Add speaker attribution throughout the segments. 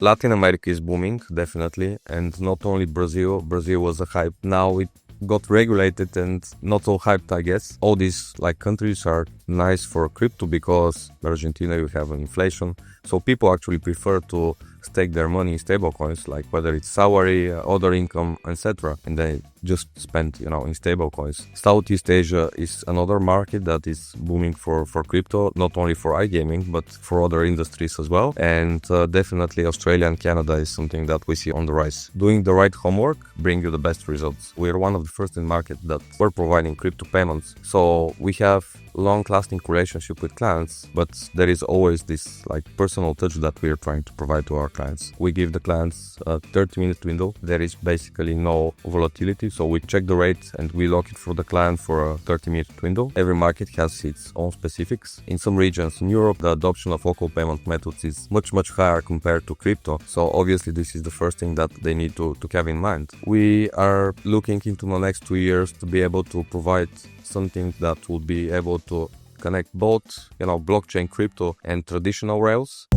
Speaker 1: Latin America is booming, definitely, and not only Brazil. Brazil was a hype. Now it got regulated and not so hyped, I guess. All these countries are nice for crypto because Argentina you have an inflation, so people actually prefer to stake their money in stablecoins, like whether it's salary, other income, etc., and they just spend in stablecoins. Southeast Asia is another market that is booming for crypto, not only for iGaming but for other industries as well. And definitely Australia and Canada is something that we see on the rise. Doing the right homework bring you the best results. We are one of the first in market that we're providing crypto payments, so we have long-lasting relationship with clients, but there is always this personal touch that we are trying to provide to our clients. We give the clients a 30-minute window. There is basically no volatility, so we check the rate and we lock it for the client for a 30-minute window. Every market has its own specifics. In some regions in Europe, the adoption of local payment methods is much higher compared to crypto, so obviously this is the first thing that they need to have in mind. We are looking into the next 2 years to be able to provide something that will be able to connect both, blockchain, crypto, and traditional rails.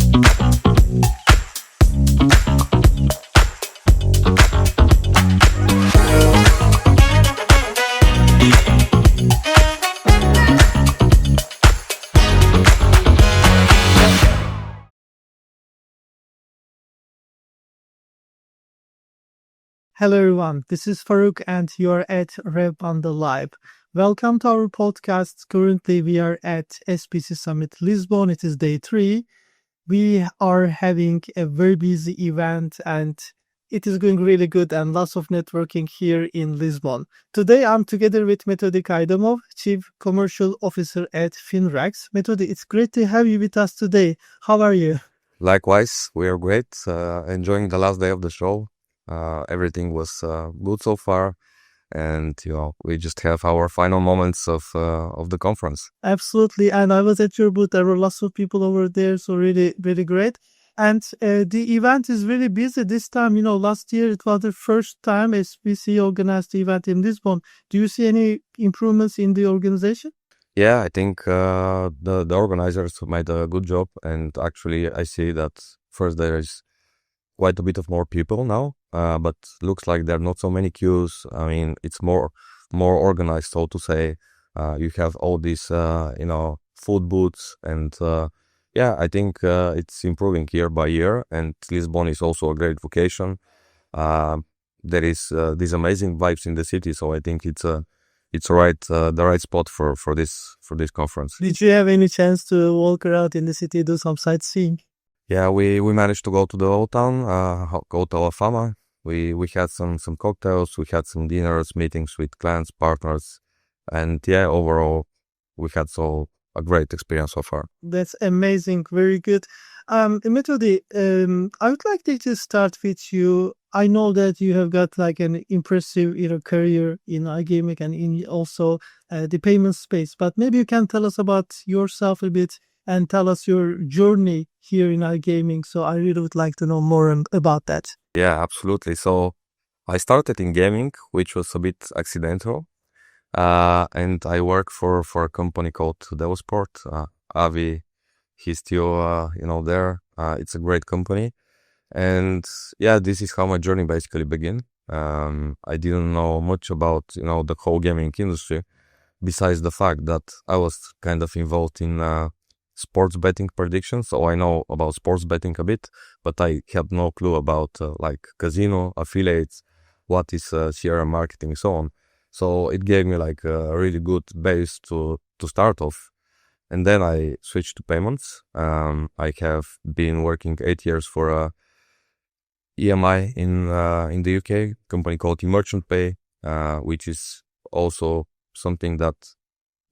Speaker 2: Hello everyone, this is Faruk and you are at Revpanda Live. Welcome to our podcast. Currently we are at SBC Summit Lisbon. It is day 3. We are having a very busy event and it is going really good and lots of networking here in Lisbon. Today I'm together with Metodi Kaydamov, Chief Commercial Officer at Finrax. Metodi, it's great to have you with us today. How are you?
Speaker 1: Likewise, we are great. Enjoying the last day of the show. Everything was good so far, and we just have our final moments of the conference.
Speaker 2: Absolutely, and I was at your booth. There were lots of people over there, so really, really great. And the event is really busy this time. Last year it was the first time SBC organized the event in Lisbon. Do you see any improvements in the organization?
Speaker 1: Yeah, I think the organizers made a good job, and actually I see that first there is quite a bit of more people now, but looks like there are not so many queues. I mean, it's more organized, so to say. You have all these food booths, and I think it's improving year by year, and Lisbon is also a great location. There is these amazing vibes in the city, so I think it's the right spot for this conference.
Speaker 2: Did you have any chance to walk around in the city, do some sightseeing?
Speaker 1: Yeah, we managed to go to the old town, Hotel La Fama. We had some cocktails, we had some dinners, meetings with clients, partners, and overall we had a great experience so far.
Speaker 2: That's amazing, very good. Metodi, I would like to just start with you. I know that you have got an impressive career in iGaming and in also the payment space, but maybe you can tell us about yourself a bit and tell us your journey here in iGaming. So I really would like to know more about that.
Speaker 1: Yeah, absolutely. So I started in gaming, which was a bit accidental. And I work for a company called Devosport. Avi, he's still, there. It's a great company. And this is how my journey basically began. I didn't know much about, the whole gaming industry, besides the fact that I was kind of involved in sports betting predictions. So I know about sports betting a bit, but I had no clue about casino, affiliates, what is CRM marketing, so on. So it gave me a really good base to start off. And then I switched to payments. I have been working 8 years for a EMI in the UK, company called Merchant Pay, which is also something that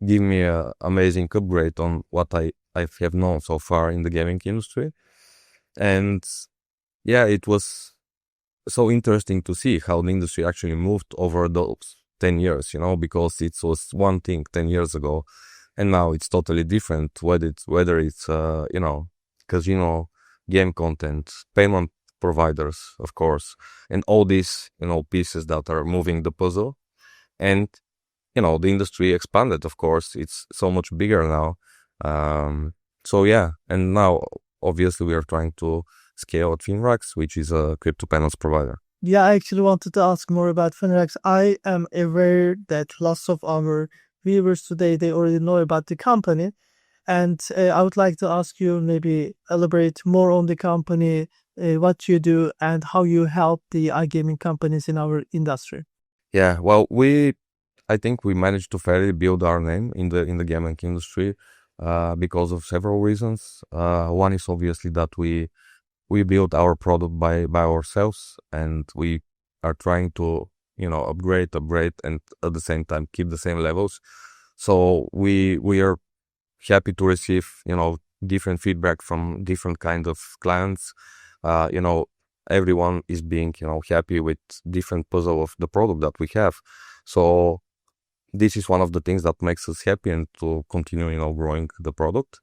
Speaker 1: gave me an amazing upgrade on what I have known so far in the gaming industry. And it was so interesting to see how the industry actually moved over those 10 years, because it was one thing 10 years ago, and now it's totally different, whether it's casino, game content, payment providers, of course, and all these, pieces that are moving the puzzle. And, the industry expanded, of course, it's so much bigger now. And now obviously we are trying to CCO of Finrax, which is a crypto payments provider.
Speaker 2: Yeah, I actually wanted to ask more about Finrax. I am aware that lots of our viewers today, they already know about the company. And I would like to ask you maybe elaborate more on the company, what you do, and how you help the iGaming companies in our industry.
Speaker 1: Yeah, well, I think we managed to fairly build our name in the gaming industry because of several reasons. One is obviously that we built our product by ourselves, and we are trying to upgrade, and at the same time keep the same levels. So we are happy to receive different feedback from different kind of clients. Everyone is being happy with different puzzle of the product that we have. So this is one of the things that makes us happy and to continue growing the product.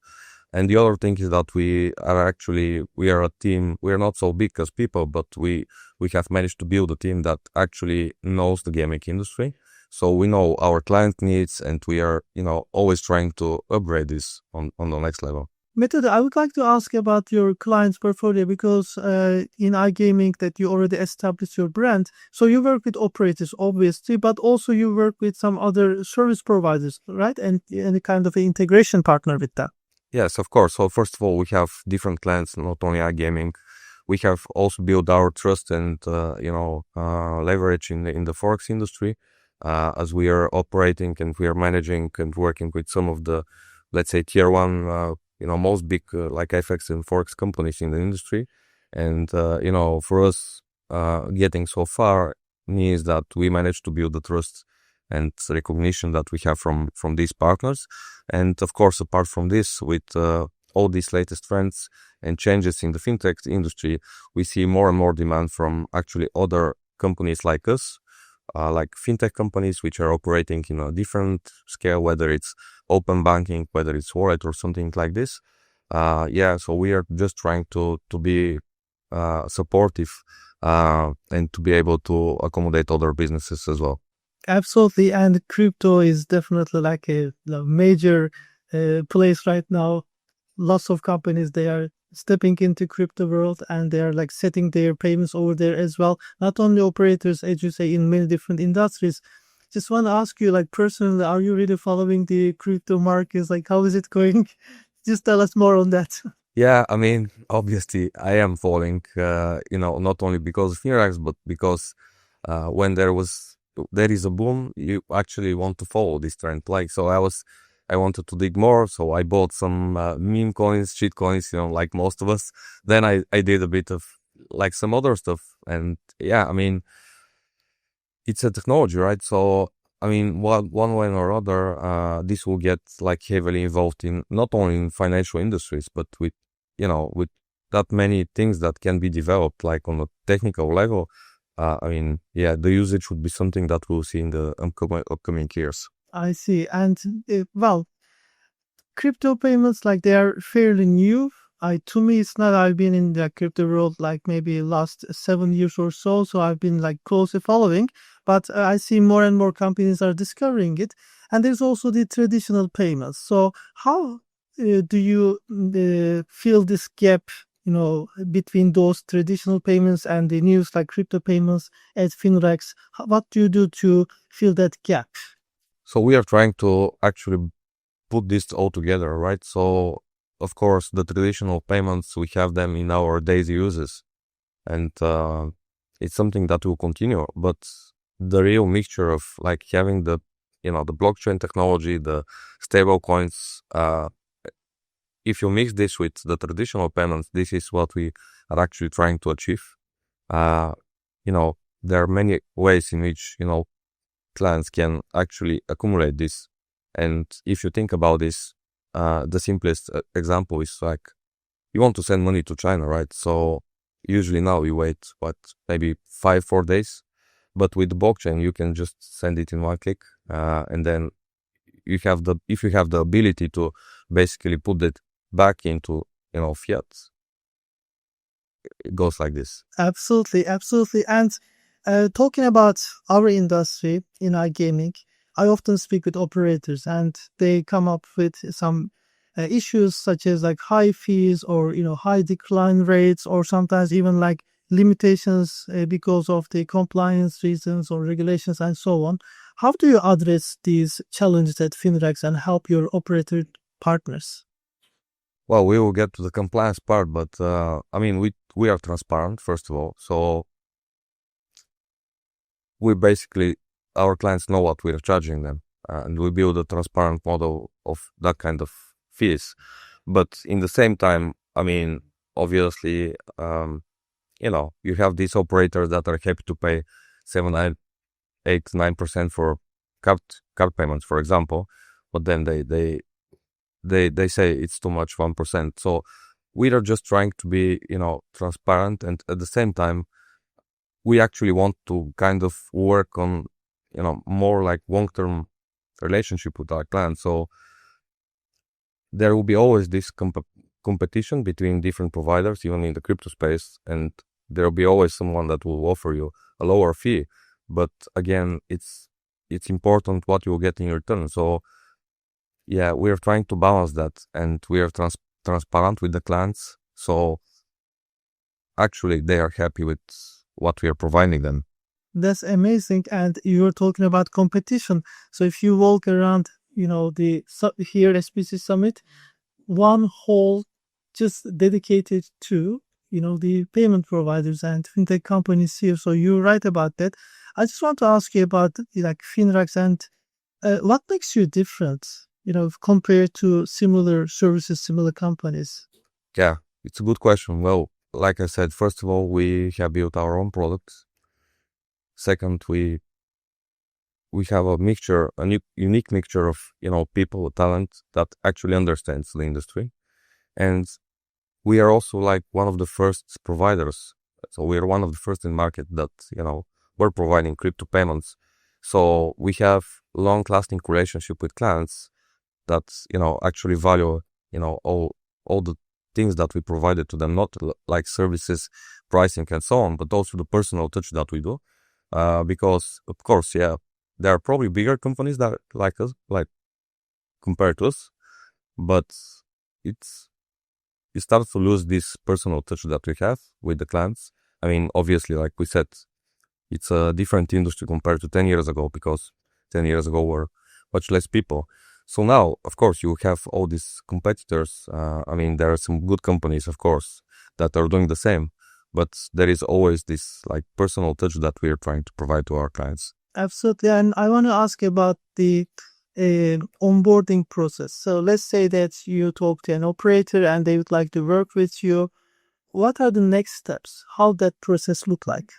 Speaker 1: And the other thing is that we are a team. We are not so big as people, but we have managed to build a team that actually knows the gaming industry. So we know our client needs, and we are always trying to upgrade this on the next level.
Speaker 2: Metodi, I would like to ask about your client's portfolio because in iGaming that you already established your brand. So you work with operators, obviously, but also you work with some other service providers, right? And any kind of an integration partner with that.
Speaker 1: Yes, of course. So first of all, we have different clients, not only iGaming. We have also built our trust and leverage in the Forex industry, as we are operating and we are managing and working with some of the, let's say, tier one, most big like FX and Forex companies in the industry. And for us, getting so far means that we managed to build the trust and recognition that we have from these partners. And of course, apart from this, with all these latest trends and changes in the fintech industry, we see more and more demand from actually other companies like us, like fintech companies which are operating in a different scale, whether it's open banking, whether it's wallet or something like this. So we are just trying to be supportive and to be able to accommodate other businesses as well.
Speaker 2: Absolutely, and crypto is definitely like a major place right now. Lots of companies, they are stepping into crypto world and they are like setting their payments over there as well. Not only operators, as you say, in many different industries. Just want to ask you, like personally, are you really following the crypto markets? Like, how is it going? Just tell us more on that.
Speaker 1: Yeah, I mean, obviously, I am following, not only because of Finrax, but because when there is a boom, you actually want to follow this trend. Like, so I wanted to dig more, so I bought some meme coins, shit coins, like most of us. Then I did a bit of like some other stuff, and yeah, I mean, it's a technology, right? So I mean, one way or other, this will get like heavily involved in not only in financial industries, but with with that many things that can be developed, like on a technical level. I mean, yeah, the usage would be something that we'll see in the upcoming years.
Speaker 2: I see. And well, crypto payments, like they are fairly new. To me, it's not. I've been in the crypto world like maybe last 7 years or so. So I've been like closely following, but I see more and more companies are discovering it. And there's also the traditional payments. So how do you feel this gap, between those traditional payments and the news like crypto payments at Finrax? What do you do to fill that gap?
Speaker 1: So we are trying to actually put this all together, right? So of course, the traditional payments, we have them in our daily uses, and it's something that will continue. But the real mixture of like having the the blockchain technology, the stable coins, if you mix this with the traditional payments, this is what we are actually trying to achieve. There are many ways in which clients can actually accumulate this. And if you think about this, the simplest example is like you want to send money to China, right? So usually now we wait maybe 4 days, but with the blockchain you can just send it in one click, and then if you have the ability to basically put it back into fiat, it goes like this.
Speaker 2: Absolutely, absolutely. And talking about our industry in iGaming, I often speak with operators and they come up with some issues such as like high fees or high decline rates, or sometimes even like limitations because of the compliance reasons or regulations and so on. How do you address these challenges at Finrax and help your operator partners?
Speaker 1: Well, we will get to the compliance part, but I mean, we are transparent, first of all. So we basically, our clients know what we are charging them, and we build a transparent model of that kind of fees. But in the same time, I mean, obviously, you have these operators that are happy to pay 7, 9, 8, 9% for card payments, for example, but then they say it's too much, 1%. So we are just trying to be, transparent, and at the same time, we actually want to kind of work on, more like long-term relationship with our clients. So there will be always this competition between different providers, even in the crypto space, and there will be always someone that will offer you a lower fee. But again, it's important what you will get in return. So yeah, we are trying to balance that, and we are transparent with the clients. So actually, they are happy with what we are providing them.
Speaker 2: That's amazing. And you're talking about competition. So if you walk around, here SPC Summit, one hall just dedicated to, the payment providers and fintech companies here. So you're right about that. I just want to ask you about like Finrax and what makes you different, compared to similar services, similar companies?
Speaker 1: Yeah, it's a good question. Well, like I said, first of all, we have built our own products. Second, we have a mixture, unique mixture of, people, talent that actually understands the industry. And we are also like one of the first providers. So we are one of the first in market that, we're providing crypto payments. So we have long-lasting relationship with clients that, actually value, all the things that we provided to them, not like services, pricing, and so on, but also the personal touch that we do. Because of course, yeah, there are probably bigger companies that like us, like compared to us, but you start to lose this personal touch that we have with the clients. I mean, obviously, like we said, it's a different industry compared to 10 years ago, because 10 years ago were much less people. So now, of course, you have all these competitors. I mean, there are some good companies, of course, that are doing the same, but there is always this like personal touch that we are trying to provide to our clients.
Speaker 2: Absolutely. And I want to ask about the onboarding process. So let's say that you talk to an operator and they would like to work with you. What are the next steps? How that process look like?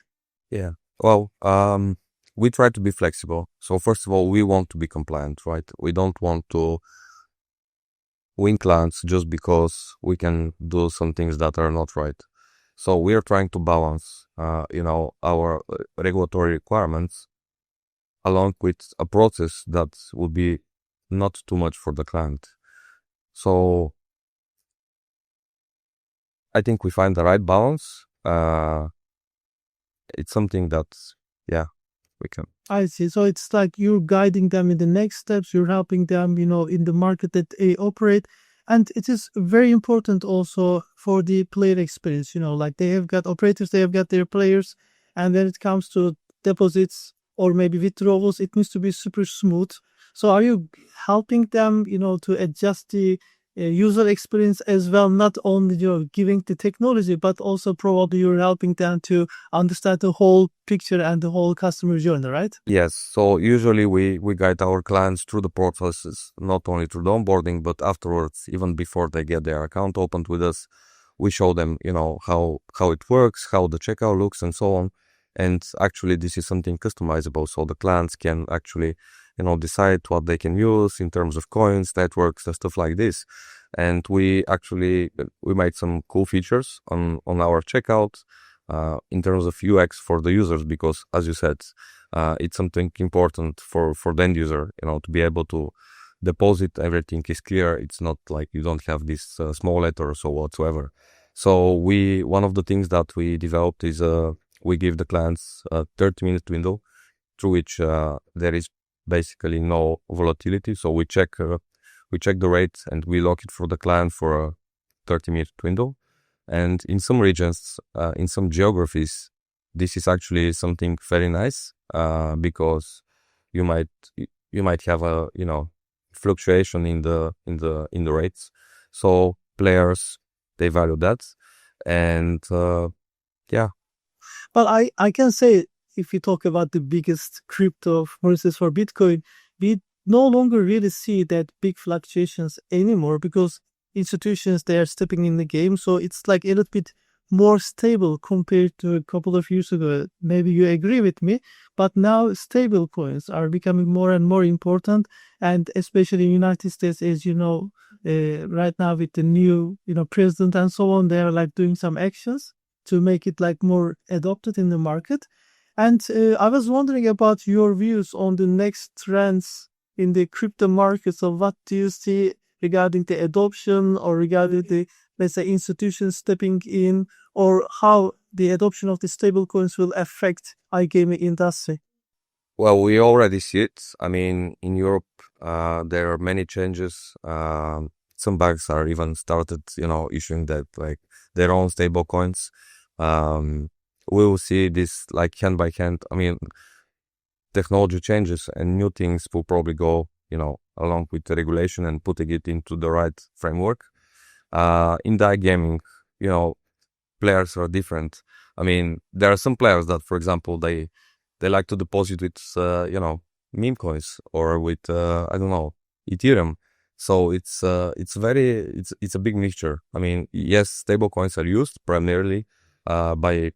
Speaker 1: Yeah. Well, we try to be flexible. So first of all, we want to be compliant, right? We don't want to win clients just because we can do some things that are not right. So we are trying to balance, our regulatory requirements along with a process that will be not too much for the client. So I think we find the right balance. It's something that, yeah, we can.
Speaker 2: I see. So it's like you're guiding them in the next steps. You're helping them, in the market that they operate. And it is very important also for the player experience, like they have got operators, they have got their players. And when it comes to deposits or maybe withdrawals, it needs to be super smooth. So are you helping them, to adjust the user experience as well, not only giving the technology, but also probably you're helping them to understand the whole picture and the whole customer journey, right?
Speaker 1: Yes. So usually we guide our clients through the processes, not only through the onboarding, but afterwards, even before they get their account opened with us, we show them, how it works, how the checkout looks, and so on. And actually, this is something customizable, so the clients can actually, decide what they can use in terms of coins, networks, and stuff like this. And we made some cool features on our checkout in terms of UX for the users, because as you said, it's something important for the end user, to be able to deposit. Everything is clear. It's not like you don't have this small letters or whatsoever. So one of the things that we developed is we give the clients a 30-minute window through which there is basically no volatility. So we check we check the rate and we lock it for the client for a 30-minute window. And in some regions, in some geographies, this is actually something very nice because you might have a fluctuation in the rates. So players, they value that, and yeah.
Speaker 2: Well, I can say if you talk about the biggest crypto, for instance, for Bitcoin, we no longer really see that big fluctuations anymore because institutions, they are stepping in the game. So it's like a little bit more stable compared to a couple of years ago. Maybe you agree with me, but now stable coins are becoming more and more important. And especially in the United States, as you know, right now with the new, president and so on, they are like doing some actions to make it like more adopted in the market. And I was wondering about your views on the next trends in the crypto market. So what do you see regarding the adoption or regarding the, let's say, institutions stepping in, or how the adoption of the stable coins will affect iGaming industry?
Speaker 1: Well, we already see it. I mean, in Europe, there are many changes. Some banks are even started, issuing that like their own stable coins. We will see this like hand by hand. I mean, technology changes and new things will probably go, along with the regulation and putting it into the right framework. In the iGaming, players are different. I mean, there are some players that, for example, they like to deposit with, meme coins or with, I don't know, Ethereum. So it's a big mixture. I mean, yes, stable coins are used primarily by,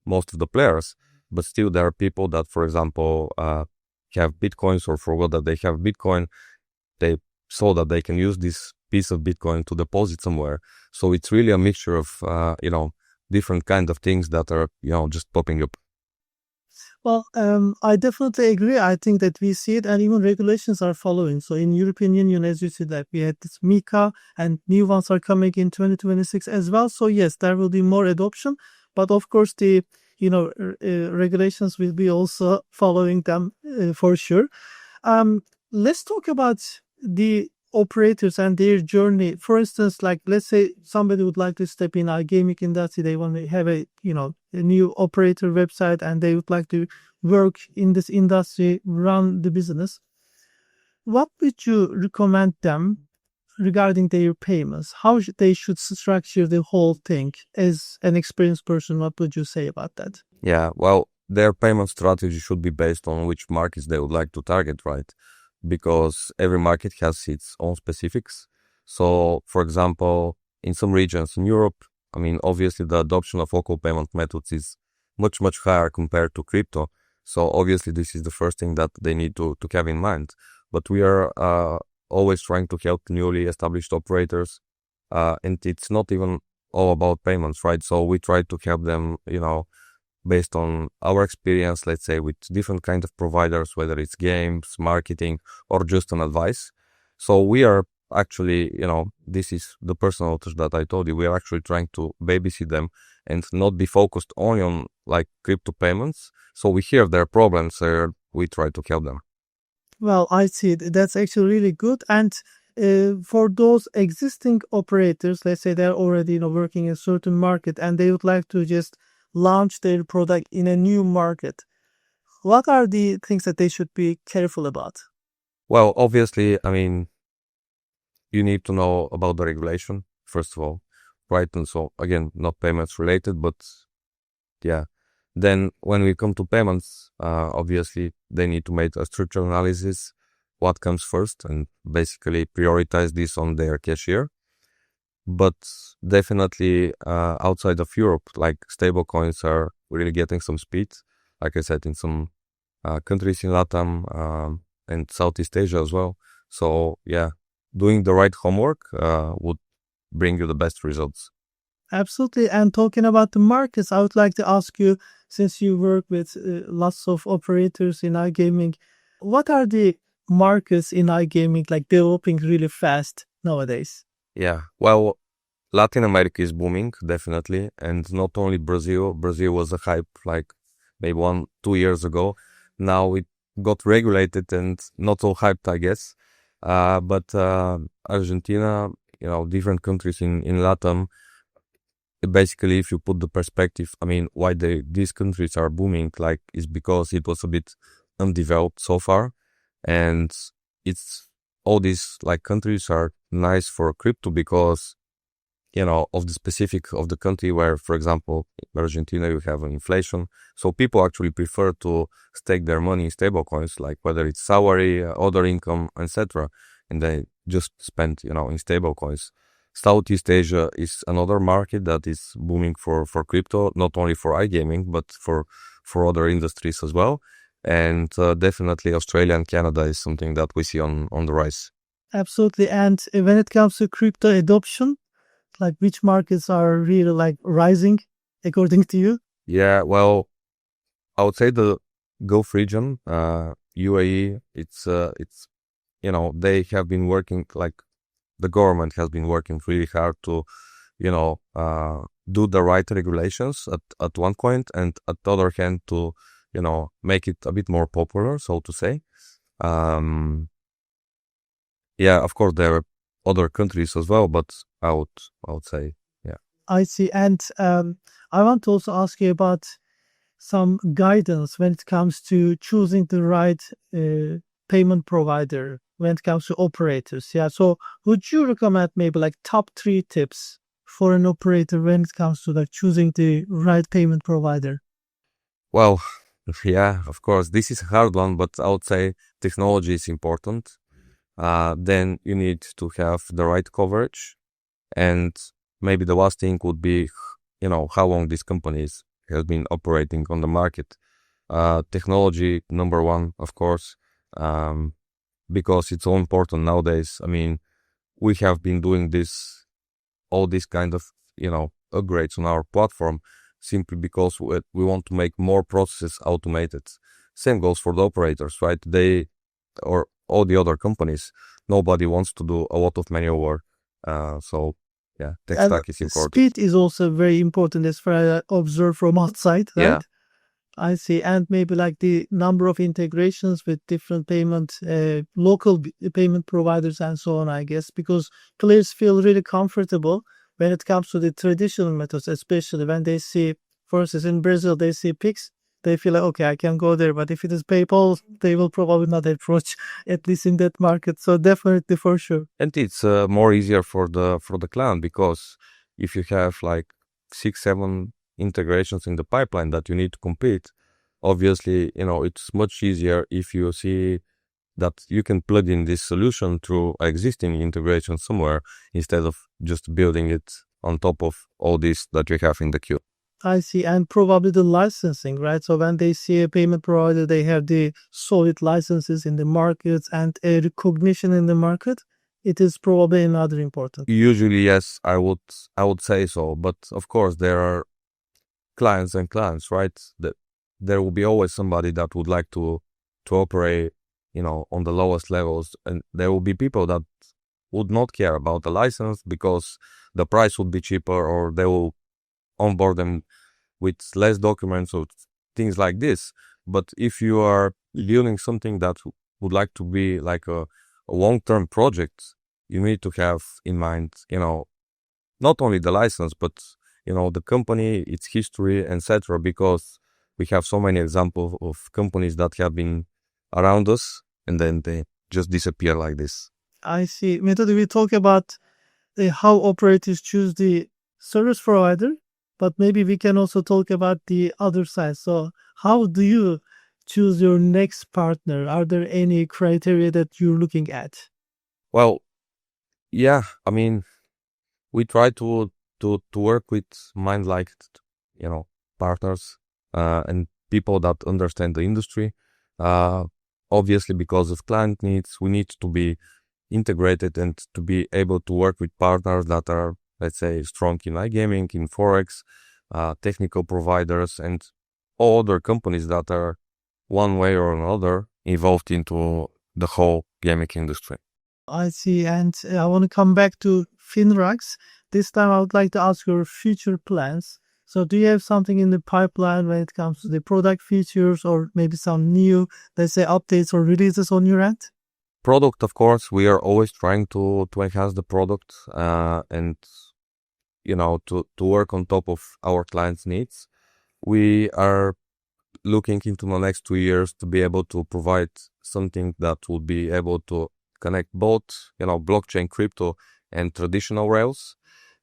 Speaker 1: most of the players, but still there are people that, for example, have Bitcoins or forgot that they have Bitcoin. They saw that they can use this piece of Bitcoin to deposit somewhere. So it's really a mixture of, different kind of things that are, just popping up.
Speaker 2: Well, I definitely agree. I think that we see it, and even regulations are following. So in European Union, as you said, that we had this MiCA, and new ones are coming in 2026 as well. So yes, there will be more adoption, but of course the regulations will be also following them for sure. Let's talk about the operators and their journey. For instance, like let's say somebody would like to step in our gaming industry, they want to have a new operator website and they would like to work in this industry, run the business. What would you recommend them regarding their payments? How they should structure the whole thing? As an experienced person, what would you say about that?
Speaker 1: Yeah, well, their payment strategy should be based on which markets they would like to target, right? Because every market has its own specifics. So, for example, in some regions in Europe, I mean, obviously the adoption of local payment methods is much, much higher compared to crypto. So obviously this is the first thing that they need to have in mind. But we are always trying to help newly established operators. And it's not even all about payments, right? So we try to help them, based on our experience, let's say with different kind of providers, whether it's games, marketing, or just an advice. So we are actually, this is the personal touch that I told you, we are actually trying to babysit them and not be focused only on like crypto payments. So we hear their problems and we try to help them.
Speaker 2: Well, I see. That's actually really good. And for those existing operators, let's say they're already working in a certain market and they would like to just launch their product in a new market, what are the things that they should be careful about?
Speaker 1: Well, obviously, I mean, you need to know about the regulation, first of all, right? And so, again, not payments related, but yeah. Then when we come to payments, obviously, they need to make a structural analysis, what comes first, and basically prioritize this on their cashier. But definitely outside of Europe, like stable coins are really getting some speed. Like I said, in some countries in LATAM and Southeast Asia as well. So yeah, doing the right homework would bring you the best results.
Speaker 2: Absolutely. And talking about the markets, I would like to ask you, since you work with lots of operators in iGaming, what are the markets in iGaming like developing really fast nowadays?
Speaker 1: Yeah, well, Latin America is booming, definitely. And not only Brazil. Brazil was a hype like maybe 1-2 years ago. Now it got regulated and not so hyped, I guess. But Argentina, different countries in Latam, basically, if you put the perspective, I mean, why these countries are booming, like, is because it was a bit undeveloped so far, and it's all these like countries are nice for crypto because of the specific of the country where, for example, in Argentina, you have an inflation. So people actually prefer to stake their money in stablecoins, like whether it's salary, other income, etc. And they just spend, in stablecoins. Southeast Asia is another market that is booming for crypto, not only for iGaming, but for other industries as well. And definitely Australia and Canada is something that we see on the rise.
Speaker 2: Absolutely. And when it comes to crypto adoption, like which markets are really like rising according to you?
Speaker 1: Yeah, well, I would say the Gulf region, UAE, it's they have been working, like the government has been working really hard to, do the right regulations at one point, and at the other hand to, make it a bit more popular, so to say. Yeah, of course there are other countries as well, but I would say, yeah.
Speaker 2: I see. And I want to also ask you about some guidance when it comes to choosing the right payment provider, when it comes to operators. Yeah. So would you recommend maybe like top 3 tips for an operator when it comes to like choosing the right payment provider?
Speaker 1: Well, yeah, of course, this is a hard one, but I would say technology is important. Then you need to have the right coverage. And maybe the last thing would be, how long these companies have been operating on the market. Technology, number one, of course, because it's so important nowadays. I mean, we have been doing all these kind of, upgrades on our platform simply because we want to make more processes automated. Same goes for the operators, right? Or all the other companies, nobody wants to do a lot of manual work. So yeah, tech
Speaker 2: And
Speaker 1: stack is important.
Speaker 2: speed is also very important as far as I observe from outside,
Speaker 1: Yeah.
Speaker 2: right? I see. And maybe like the number of integrations with different local payment providers and so on, I guess, because players feel really comfortable when it comes to the traditional methods, especially when they see, for instance, in Brazil, they see Pix, they feel like, okay, I can go there. But if it is PayPal, they will probably not approach, at least in that market. So definitely for sure.
Speaker 1: And it's more easier for the client because if you have like 6, 7 integrations in the pipeline that you need to complete, obviously, it's much easier if you see that you can plug in this solution through existing integration somewhere instead of just building it on top of all this that you have in the queue.
Speaker 2: I see. And probably the licensing, right? So when they see a payment provider, they have the solid licenses in the market and a recognition in the market. It is probably another important.
Speaker 1: Usually, yes, I would say so, but of course there are clients and clients, right? That there will be always somebody that would like to operate, on the lowest levels, and there will be people that would not care about the license because the price would be cheaper, or they will onboard them with less documents or things like this. But if you are building something that would like to be like a long-term project, you need to have in mind, not only the license, but the company, its history, etc. Because we have so many examples of companies that have been around us and then they just disappear like this.
Speaker 2: I see. Metodi, we talk about how operators choose the service provider, but maybe we can also talk about the other side. So how do you choose your next partner? Are there any criteria that you're looking at?
Speaker 1: Well, yeah, I mean, we try to work with mind-like, partners and people that understand the industry. Uh, Obviously, because of client needs, we need to be integrated and to be able to work with partners that are, let's say, strong in iGaming, in Forex, technical providers, and all other companies that are one way or another involved into the whole gaming industry.
Speaker 2: I see. And I want to come back to Finrax. This time I would like to ask your future plans. So do you have something in the pipeline when it comes to the product features or maybe some new, let's say, updates or releases on your end?
Speaker 1: Product, of course, we are always trying to enhance the product and to work on top of our clients' needs. We are looking into the next 2 years to be able to provide something that will be able to connect both, blockchain, crypto, and traditional rails.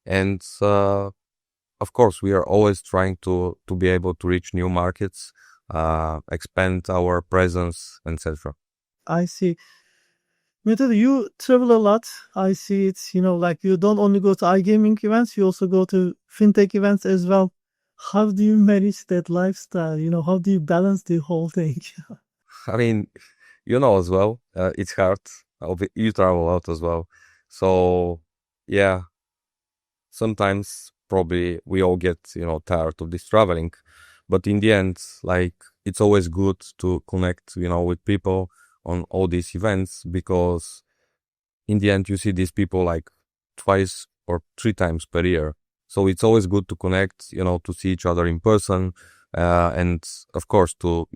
Speaker 1: And of course, we are always trying to be able to reach new markets, expand our presence, etc.
Speaker 2: I see. Metodi, you travel a lot. I see it's, like you don't only go to iGaming events, you also go to Fintech events as well. How do you manage that lifestyle? How do you balance the whole thing?
Speaker 1: I mean, as well, it's hard. You travel a lot as well. So, yeah, sometimes probably we all get, tired of this traveling. But in the end, like, it's always good to connect, with people on all these events, because in the end, you see these people like twice or 3 times per year. So it's always good to connect, to see each other in person, and of course to,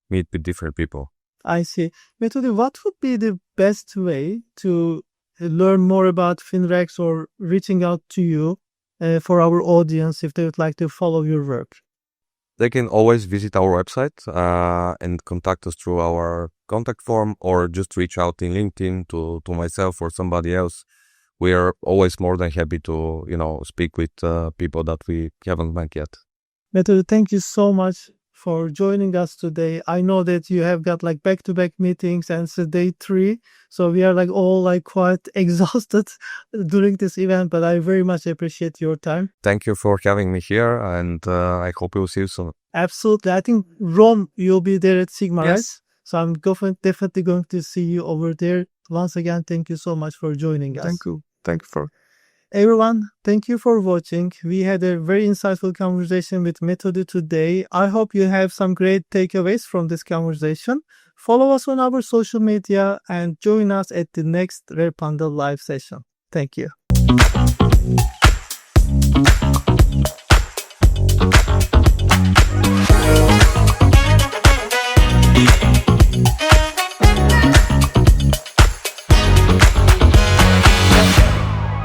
Speaker 1: meet with different people.
Speaker 2: I see. Metodi, what would be the best way to learn more about Finrax or reaching out to you for our audience if they would like to follow your work?
Speaker 1: They can always visit our website and contact us through our contact form, or just reach out in LinkedIn to myself or somebody else. We are always more than happy to, speak with people that we haven't met yet.
Speaker 2: Metodi, thank you so much for joining us today. I know that you have got like back-to-back meetings and it's day 3. So we are like all like quite exhausted during this event, but I very much appreciate your time.
Speaker 1: Thank you for having me here, and I hope we'll see you soon.
Speaker 2: Absolutely. I think Rome, you'll be there at Sigma,
Speaker 1: Yes.
Speaker 2: right? So I'm definitely going to see you over there. Once again, thank you so much for joining us.
Speaker 1: Thank you. Thank you for.
Speaker 2: Everyone, thank you for watching. We had a very insightful conversation with Metodi today. I hope you have some great takeaways from this conversation. Follow us on our social media and join us at the next Revpanda live session. Thank you.